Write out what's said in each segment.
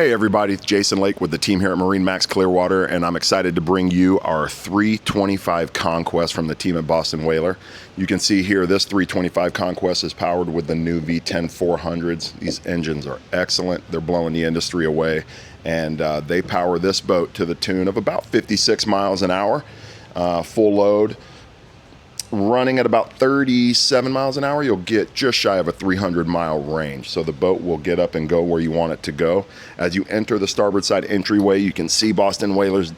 Hey everybody, it's Jason Lake with the team here at MarineMax Clearwater, and I'm excited to bring you our 325 Conquest from the team at Boston Whaler. You can see here this 325 Conquest is powered with the new V10 400s. These engines are excellent. They're blowing the industry away, and they power this boat to the tune of about 56 miles an hour, full load. Running at about 37 miles an hour, you'll get just shy of a 300-mile range. So the boat will get up and go where you want it to go. As you enter the starboard side entryway, you can see Boston Whaler's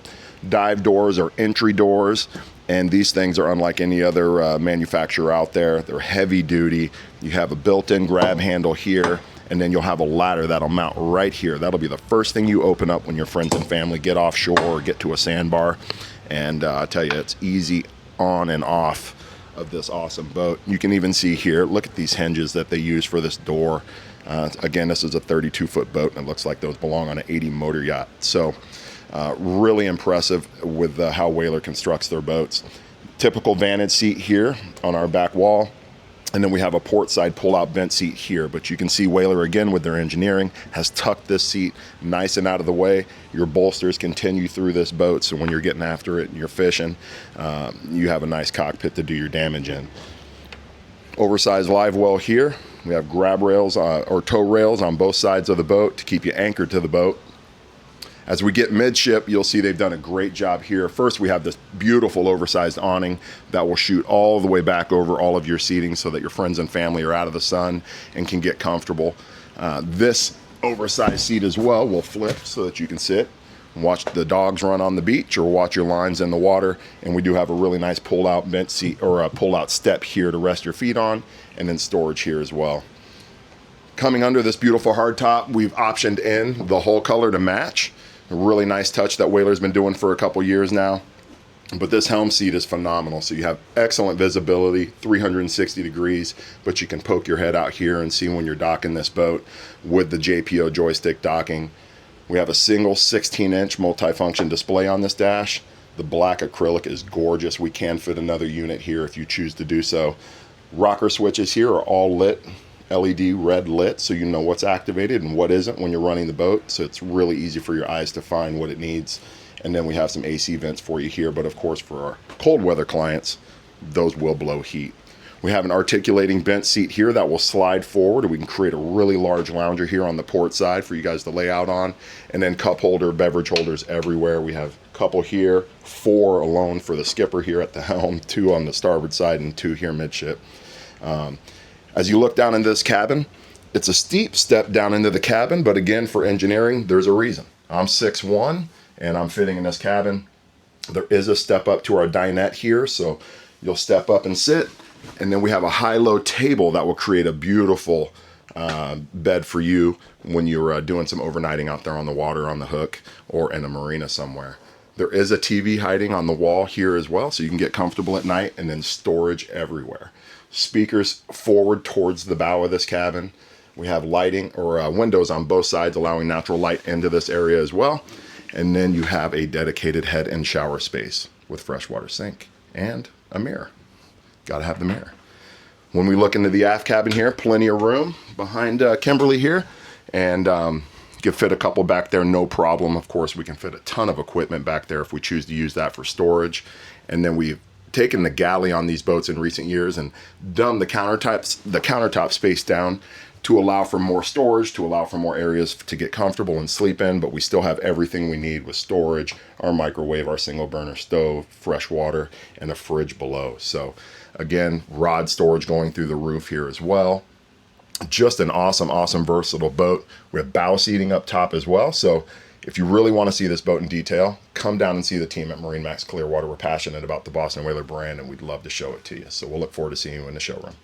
dive doors or entry doors. And these things are unlike any other manufacturer out there. They're heavy duty. You have a built-in grab handle here, and then you'll have a ladder that'll mount right here. That'll be the first thing you open up when your friends and family get offshore or get to a sandbar. And I tell you, it's easy on and off of this awesome boat. You can even see here, look at these hinges that they use for this door. Again, this is a 32-foot boat, and it looks like those belong on an 80 motor yacht. So really impressive with how Whaler constructs their boats. Typical vantage seat here on our back wall. And then we have a portside pull-out vent seat here. But you can see Whaler, again, with their engineering, has tucked this seat nice and out of the way. Your bolsters continue through this boat, so when you're getting after it and you're fishing, you have a nice cockpit to do your damage in. Oversized live well here. We have grab rails or tow rails on both sides of the boat to keep you anchored to the boat. As we get midship, you'll see they've done a great job here. First, we have this beautiful oversized awning that will shoot all the way back over all of your seating so that your friends and family are out of the sun and can get comfortable. This oversized seat as well will flip so that you can sit and watch the dogs run on the beach or watch your lines in the water. And we do have a really nice pull-out vent seat or a pull-out step here to rest your feet on, and then storage here as well. Coming under this beautiful hardtop, we've optioned in the hull color to match. A really nice touch that Whaler's been doing for a couple years now. But this helm seat is phenomenal. So you have excellent visibility, 360 degrees, but you can poke your head out here and see when you're docking this boat with the JPO joystick docking. We have a single 16-inch multifunction display on this dash. The black acrylic is gorgeous. We can fit another unit here if you choose to do so. Rocker switches here are all lit. LED red lit, so you know what's activated and what isn't when you're running the boat, so it's really easy for your eyes to find what it needs. And then we have some AC vents for you here, but of course for our cold weather clients, those will blow heat. We have an articulating bench seat here that will slide forward, and we can create a really large lounger here on the port side for you guys to lay out on. And then cup holder, beverage holders everywhere. We have a couple here, 4 alone for the skipper here at the helm, 2 on the starboard side and 2 here midship. As you look down into this cabin, it's a steep step down into the cabin, but again, for engineering, there's a reason. I'm 6'1", and I'm fitting in this cabin. There is a step up to our dinette here, so you'll step up and sit, and then we have a high-low table that will create a beautiful bed for you when you're doing some overnighting out there on the water, on the hook, or in a marina somewhere. There is a TV hiding on the wall here as well, so you can get comfortable at night, and then storage everywhere. Speakers forward towards the bow of this cabin. We have lighting or windows on both sides, allowing natural light into this area as well. And then you have a dedicated head and shower space with freshwater sink and a mirror. Gotta have the mirror. When we look into the aft cabin here, plenty of room behind Kimberly here, and you can fit a couple back there, no problem. Of course, we can fit a ton of equipment back there if we choose to use that for storage. And then we've taken the Galley on these boats in recent years and dumbed the countertop space down to allow for more storage, to allow for more areas to get comfortable and sleep in, but we still have everything we need with storage, our microwave, our single burner stove, fresh water, and a fridge below. So again, rod storage going through the roof here as well. Just an awesome, versatile boat. We have bow seating up top as well. So if you really want to see this boat in detail, come down and see the team at MarineMax Clearwater. We're passionate about the Boston Whaler brand, and we'd love to show it to you. So we'll look forward to seeing you in the showroom.